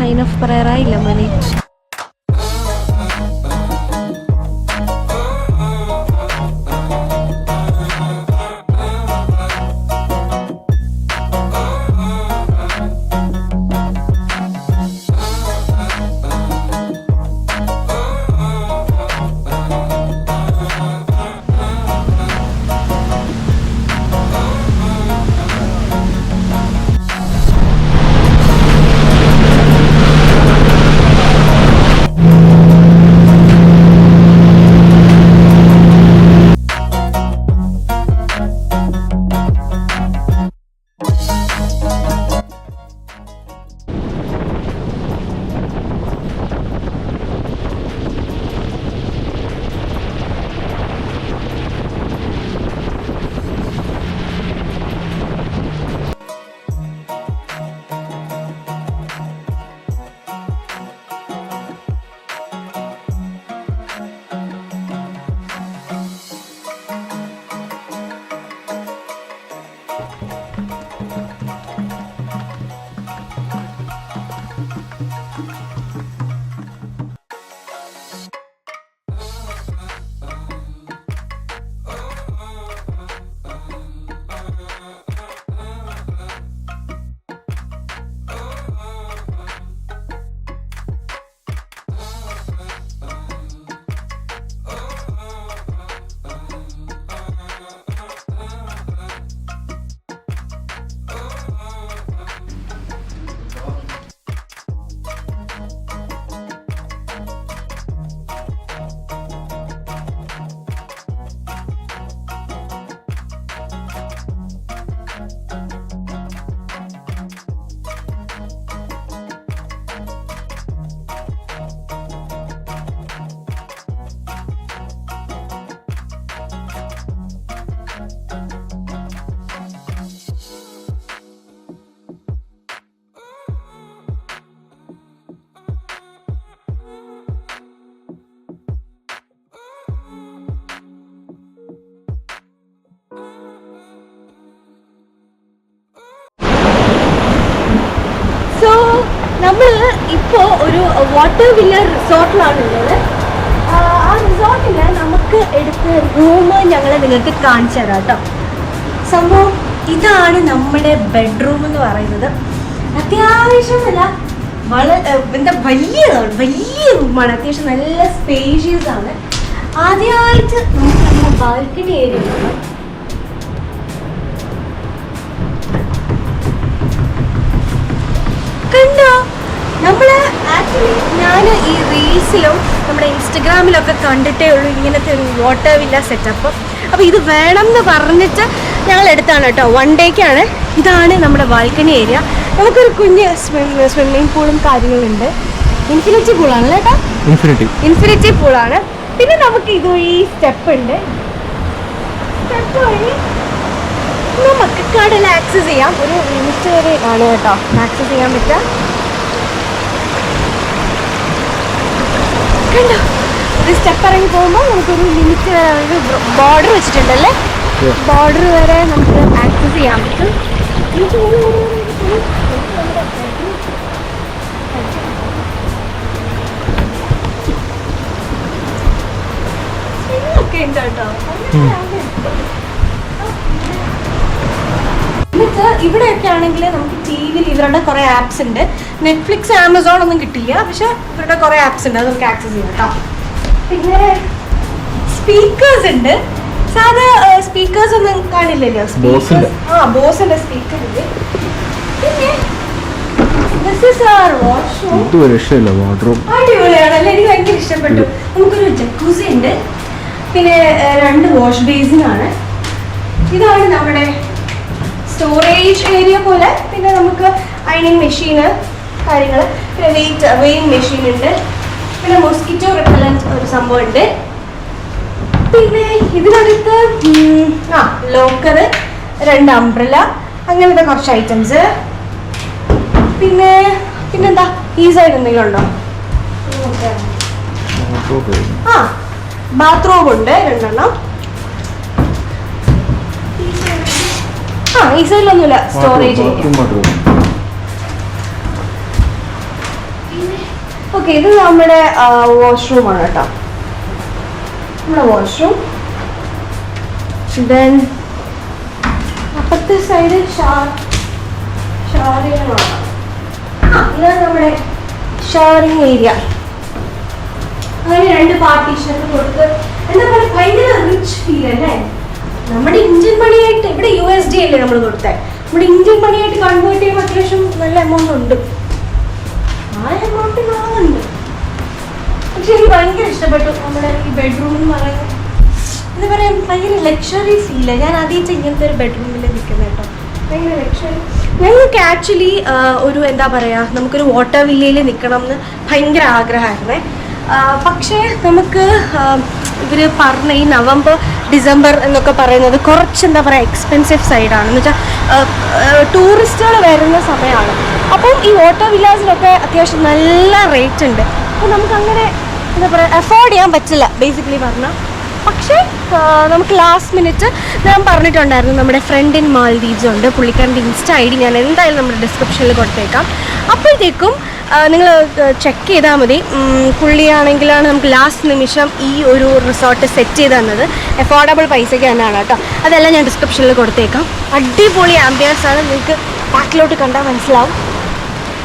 Sign of പറയാറായില്ല മോനെ. നമ്മൾ ഇപ്പോൾ ഒരു വാട്ടർ വില്ല റിസോർട്ടിലാണുള്ളത്. ആ റിസോർട്ടിൽ നമുക്ക് എടുത്ത റൂം ഞങ്ങൾ നിങ്ങൾക്ക് കാണിച്ചു തരാം കേട്ടോ. സംഭവം ഇതാണ് നമ്മുടെ ബെഡ്റൂം എന്ന് പറയുന്നത്. അത്യാവശ്യം വലിയ റൂമാണ്. അത്യാവശ്യം നല്ല സ്പേഷ്യസ് ആണ്. ആദ്യമായിട്ട് നമുക്ക് നമ്മുടെ ബാൽക്കണി ഏരിയ ഉണ്ട്. കണ്ടോ, നമ്മള് ആക്ച്വലി ഞാൻ ഈ റീൽസിലും നമ്മുടെ ഇൻസ്റ്റഗ്രാമിലൊക്കെ കണ്ടിട്ടേ ഉള്ളൂ ഇങ്ങനത്തെ ഒരു വാട്ടർ വില്ല സെറ്റപ്പ്. അപ്പോൾ ഇത് വേണം എന്ന് പറഞ്ഞിട്ട് ഞങ്ങൾ എടുത്താണ് കേട്ടോ. 1 ഡേക്കാണ്. ഇതാണ് നമ്മുടെ ബാൽക്കണി ഏരിയ. നമുക്കൊരു കുഞ്ഞ് സ്വിമ്മിങ് പൂളും കാര്യങ്ങളുണ്ട്. ഇൻഫിനിറ്റി പൂളാണ് കേട്ടോ. ഇൻഫിനിറ്റി പൂളാണ്. പിന്നെ നമുക്ക് ഇതുവഴി സ്റ്റെപ്പ് ഉണ്ട്. സ്റ്റെപ്പ് വഴി നമുക്ക് കടൽ ആക്സസ് ചെയ്യാം. ഒരു ലിമിറ്റ് വരെ ആണ് കേട്ടോ ആക്സസ് ചെയ്യാൻ പറ്റുക. കണ്ടോ, ഒരു സ്റ്റെപ്പ് ഇറങ്ങി പോകുമ്പോൾ നമുക്കൊരു ലിമിറ്റ് വരെ, ഒരു ബോർഡർ വെച്ചിട്ടുണ്ടല്ലേ, ബോർഡർ വരെ നമുക്ക് ആക്സസ് ചെയ്യാൻ പറ്റും. ഇതൊക്കെ ഉണ്ട് കേട്ടോ. ഇവിടെയൊക്കെ ആണെങ്കിൽ നമുക്ക് ടി വിയിൽ ഇവരുടെ കുറേ ആപ്സ് ഉണ്ട്. നെറ്റ്ഫ്ലിക്സ്, ആമസോൺ ഒന്നും കിട്ടില്ല, പക്ഷെ ഇവരുടെ കുറേ ആപ്സ് ഉണ്ട്, അത് നമുക്ക് ആക്സസ് ചെയ്യാം കേട്ടോ. പിന്നെ സ്പീക്കേഴ്സ് ഉണ്ട്. സാധാ സ്പീക്കേഴ്സ് ഒന്നും കാണില്ലല്ലോ. ബോസിന്റെ സ്പീക്കർ ഉണ്ട്. പിന്നെ അടിപൊളിയാണല്ലേ, എനിക്ക് ഭയങ്കര ഇഷ്ടപ്പെട്ടു. നമുക്കൊരു ജക്കൂസി ഉണ്ട്. പിന്നെ 2 വാഷ് ബേസിനാണ്. ഇതാണ് നമ്മുടെ സ്റ്റോറേജ് ഏരിയ പോലെ. പിന്നെ നമുക്ക് അയണിങ് മെഷീന് കാര്യങ്ങൾ, പിന്നെ വെയിങ് മെഷീൻ ഉണ്ട്. പിന്നെ മോസ്കിറ്റോ റിപ്പലന്റ് ഒരു സംഭവം ഉണ്ട്. പിന്നെ ഇതിനടുത്ത് ലോക്കറ്, 2 അംബ്രല, അങ്ങനത്തെ കുറച്ച് ഐറ്റംസ്. പിന്നെന്താ ഈ സൈഡ് എന്തെങ്കിലും ഉണ്ടോ? ബാത്റൂം ഉണ്ട് 2 എണ്ണം. ഈ സൈഡിലൊന്നുമില്ല സ്റ്റോറേജ്. ഓക്കെ, ഇത് നമ്മുടെ വാഷ്റൂമാണ് കേട്ടോ. നമ്മുടെ വാഷ്റൂം. ദെൻ അപ്പുറത്തെ സൈഡ് ഷവറിങ്ങാണ്. ഇതാണ് നമ്മുടെ ഷവറിങ് ഏരിയ. അങ്ങനെ 2 പാർട്ടീഷൻ കൊടുത്ത് എന്താ പറയുക, ഭയങ്കര റിച്ച് ഫീൽ അല്ലേ. നമ്മുടെ ഇന്ത്യൻ മണിയായിട്ട് ഇവിടെ USD അല്ലേ നമ്മൾ കൊടുത്തത്. നമ്മുടെ ഇന്ത്യൻ മണിയായിട്ട് കൺവേർട്ട് ചെയ്യുമ്പോൾ അത്യാവശ്യം നല്ല എമൗണ്ട് ഉണ്ട്. ആ എമൗണ്ട് കാണുന്നുണ്ട്. പക്ഷെ എനിക്ക് ഭയങ്കര ഇഷ്ടപ്പെട്ടു നമ്മുടെ ഈ ബെഡ്റൂം എന്ന് പറയുന്നത്. എന്താ പറയുക, ഭയങ്കര ലക്ഷറി ഫീല്. ഞാൻ ആദ്യമായിട്ട് ഇങ്ങനത്തെ ഒരു ബെഡ്റൂമിൽ നിൽക്കുന്നത് കേട്ടോ. ഭയങ്കര ലക്ഷറി. ഞങ്ങൾക്ക് ആക്ച്വലി ഒരു എന്താ പറയുക, നമുക്കൊരു വാട്ടർ വില്ലയിൽ നിൽക്കണം എന്ന് ഭയങ്കര ആഗ്രഹമായിരുന്നേ. പക്ഷേ നമുക്ക് ഇവർ പറഞ്ഞ ഈ നവംബർ ഡിസംബർ എന്നൊക്കെ പറയുന്നത് കുറച്ച് എന്താ പറയുക എക്സ്പെൻസീവ് സൈഡാണ്. എന്ന് വെച്ചാൽ ടൂറിസ്റ്റുകൾ വരുന്ന സമയമാണ്. അപ്പം ഈ വാട്ടർ വില്ലാസിലൊക്കെ അത്യാവശ്യം നല്ല റേറ്റ് ഉണ്ട്. അപ്പോൾ നമുക്കങ്ങനെ എന്താ പറയുക അഫോർഡ് ചെയ്യാൻ പറ്റില്ല ബേസിക്കലി പറഞ്ഞാൽ. പക്ഷേ നമുക്ക് ലാസ്റ്റ് മിനിറ്റ് ഞാൻ പറഞ്ഞിട്ടുണ്ടായിരുന്നു, നമ്മുടെ ഫ്രണ്ട് ഇൻ മാൽദീവ്സ് ഉണ്ട്. പുള്ളിക്കാരൻ്റെ ഇൻസ്റ്റ ID ഞാൻ എന്തായാലും നമ്മുടെ ഡിസ്ക്രിപ്ഷനിൽ കൊടുത്തേക്കാം. അപ്പോഴത്തേക്കും നിങ്ങൾ ചെക്ക് ചെയ്താൽ മതി. പുള്ളിയാണെങ്കിലാണ് നമുക്ക് ലാസ്റ്റ് നിമിഷം ഈ ഒരു റിസോർട്ട് സെറ്റ് ചെയ്ത് തന്നത്. അഫോർഡബിൾ പൈസയ്ക്ക് തന്നെയാണ് കേട്ടോ. അതെല്ലാം ഞാൻ ഡിസ്ക്രിപ്ഷനിൽ കൊടുത്തേക്കാം. അടിപൊളി ആംബിയൻസ് ആണ്. നിങ്ങൾക്ക് ബാക്കിലോട്ട് കണ്ടാൽ മനസ്സിലാവും.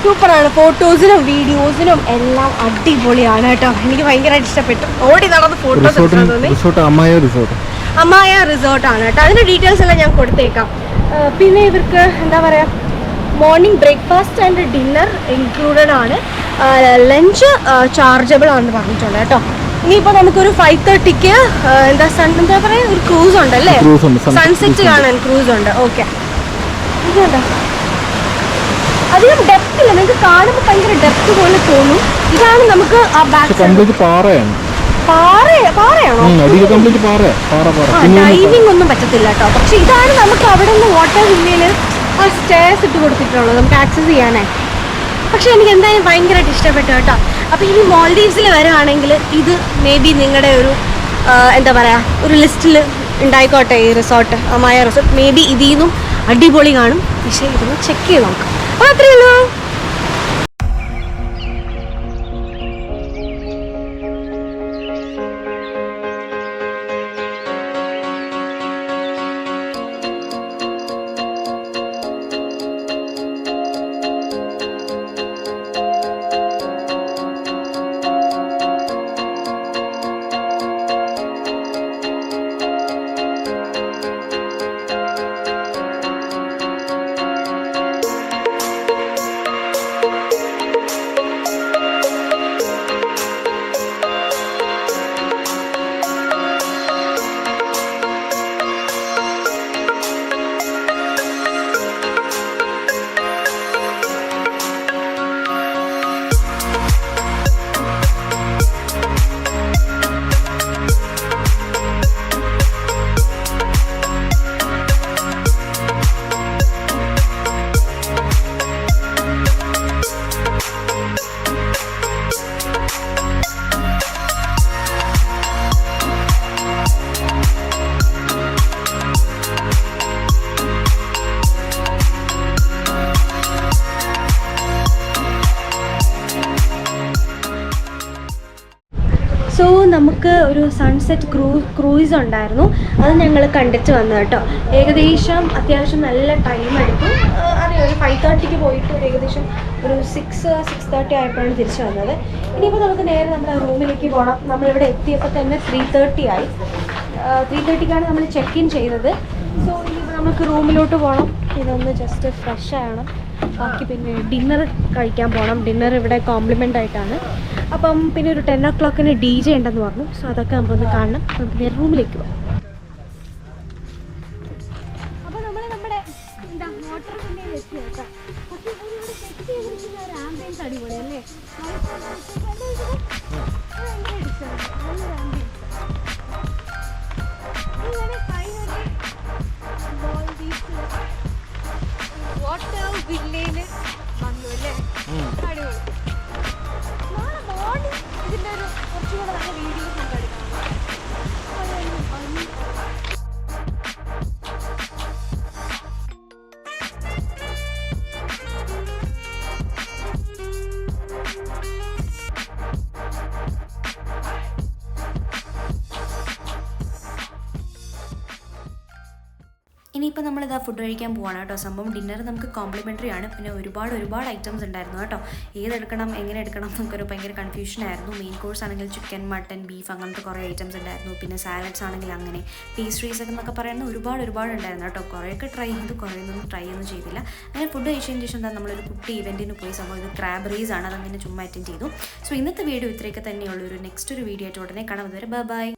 സൂപ്പറാണ്. ഫോട്ടോസിനും വീഡിയോസിനും എല്ലാം അടിപൊളിയാണ് കേട്ടോ. എനിക്ക് ഭയങ്കരമായിട്ട് ഇഷ്ടപ്പെട്ടു. ഓടി നടന്ന് ഫോട്ടോസ് എടുക്കാൻ തോന്നി. അമായ റിസോർട്ടാണ് കേട്ടോ. അതിൻ്റെ ഡീറ്റെയിൽസ് എല്ലാം ഞാൻ കൊടുത്തേക്കാം. പിന്നെ ഇവർക്ക് എന്താ പറയുക, morning breakfast and dinner included ആണ്. ലഞ്ച് ചാർജബിൾ ആണെന്ന് പറഞ്ഞിട്ടുണ്ട് കേട്ടോ. ഇനിയിപ്പോൾ നമുക്കൊരു 5:30ക്ക് എന്താ പറയുക, ഒരു ക്രൂസ് ഉണ്ടല്ലേ, സൺസെറ്റ് കാണാൻ ക്രൂസ് ഉണ്ട്. ഓക്കെ, ഇതുണ്ടോ, അധികം ഡെപ്ത് ഇല്ല. നിങ്ങൾക്ക് കാണുമ്പോൾ ഭയങ്കര ഡെപ്ത് പോലെ തോന്നും. ഇതാണ് നമുക്ക് ആ ബാക്ക് ഡൈവിംഗ് ഒന്നും പറ്റത്തില്ല കേട്ടോ. പക്ഷെ ഇതാണ് നമുക്ക് അവിടെ നിന്ന് വാട്ടർ വില്ലയിൽ ആ സ്റ്റേഴ്സ് ഇട്ട് കൊടുത്തിട്ടുള്ളത് നമുക്ക് ആക്സസ് ചെയ്യാനേ. പക്ഷെ എനിക്ക് എന്തായാലും ഭയങ്കരമായിട്ട് ഇഷ്ടപ്പെട്ടു കേട്ടോ. അപ്പോൾ ഇനി മാൽഡീവ്സിൽ വരികയാണെങ്കിൽ ഇത് മേ ബി നിങ്ങളുടെ ഒരു എന്താ പറയുക ഒരു ലിസ്റ്റിൽ ഉണ്ടായിക്കോട്ടെ. ഈ റിസോർട്ട്, അമായ റിസോർട്ട് മേ ബി ഇതിൽ നിന്നും അടിപൊളി കാണും. പക്ഷേ ഇതൊന്ന് ചെക്ക് ചെയ്ത് നോക്കാം. അപ്പോൾ അത്രയേ ഉള്ളൂ. സോ നമുക്ക് ഒരു സൺസെറ്റ് ക്രൂയിസ് ഉണ്ടായിരുന്നു. അത് ഞങ്ങൾ കണ്ടിട്ട് വന്നു കേട്ടോ. ഏകദേശം അത്യാവശ്യം നല്ല ടൈം എടുത്തു. അറിയാം, ഒരു 5:30ക്ക് പോയിട്ട് ഏകദേശം ഒരു 6:30 ആയപ്പോഴാണ് തിരിച്ചു വന്നത്. ഇനിയിപ്പോൾ നമുക്ക് നേരെ നമ്മുടെ റൂമിലേക്ക് പോകണം. നമ്മളിവിടെ എത്തിയപ്പോൾ തന്നെ 3:30 ആയി. 3:30ക്കാണ് നമ്മൾ ചെക്ക് ഇൻ ചെയ്തത്. സോ ഇനിയിപ്പോൾ നമുക്ക് റൂമിലോട്ട് പോകണം. ഇതൊന്ന് ജസ്റ്റ് ഫ്രഷ് ആവണം. ബാക്കി പിന്നെ ഡിന്നർ കഴിക്കാൻ പോകണം. ഡിന്നർ ഇവിടെ കോംപ്ലിമെൻ്റ് ആയിട്ടാണ്. അപ്പം പിന്നെ ഒരു 10 o'clock DJ ഉണ്ടെന്ന് പറഞ്ഞു. സോ അതൊക്കെ നമുക്കൊന്ന് കാണണം. നമുക്ക് നേരെ റൂമിലേക്ക് പോകാം. അപ്പോൾ നമ്മൾ നമ്മുടെ എന്താ വാട്ടർ വില്ലയിൽ എത്തി കേട്ടോ. പക്ഷേ ഇവിടെ സെറ്റ് ചെയ്തിരിക്കുന്ന ഒരു ആംബിയൻസ് അടിപൊളി അല്ലേ. ഭയങ്കര ഡിസ്റ്റർബ് നല്ലൊരു ആംബിയൻസ്. ഇങ്ങനെ കഴിഞ്ഞൊരു വാട്ടർ വില്ലയിൽ വന്നു അല്ലേ. അടിപൊളി. നാളെ മോർണിംഗ് ഇതിൻ്റെ ഒരു കുറച്ചുകൂടെ നല്ല വീഡിയോസ് നമുക്ക് എടുക്കണം. ഇനിയിപ്പോൾ നമ്മളിതാ ഫുഡ് കഴിക്കാൻ പോവാണ് കേട്ടോ. സംഭവം ഡിന്നർ നമുക്ക് കോംപ്ലിമെൻ്ററി ആണ്. പിന്നെ ഒരുപാട് ഐറ്റംസ് ഉണ്ടായിരുന്നു കേട്ടോ. ഏതെടുക്കണം എങ്ങനെ എടുക്കണം നമുക്കൊരു ഭയങ്കര കൺഫ്യൂഷനായിരുന്നു. മെയിൻ കോഴ്സ് ആണെങ്കിൽ ചിക്കൻ, മട്ടൻ, ബീഫ് അങ്ങനത്തെ കുറേ ഐറ്റംസ് ഉണ്ടായിരുന്നു. പിന്നെ സാലഡ്സ് ആണെങ്കിൽ അങ്ങനെ, പേസ്ട്രീസ് എന്നൊക്കെ പറയുന്നത് ഒരുപാട് ഉണ്ടായിരുന്നു കേട്ടോ. കുറേയൊക്കെ ട്രൈ ചെയ്തു, കുറേയൊന്നും ട്രൈ ഒന്നും ചെയ്തില്ല. അങ്ങനെ ഫുഡ് കഴിച്ചതിന് ശേഷം എന്താ നമ്മളൊരു കുട്ടി ഇവൻറ്റിന് പോയി. സംഭവം ഇത് ക്രാബ് റേസ് ആണ്, അതങ്ങനെ ചുമ്മാ അറ്റൻഡ് ചെയ്തു. സോ ഇന്നത്തെ വീഡിയോ ഇത്രയൊക്കെ തന്നെയുള്ളൂ. നെക്സ്റ്റ് ഒരു വീഡിയോ ആയിട്ട് ഉടനെ കാണാം. അതുവരെ ബൈ.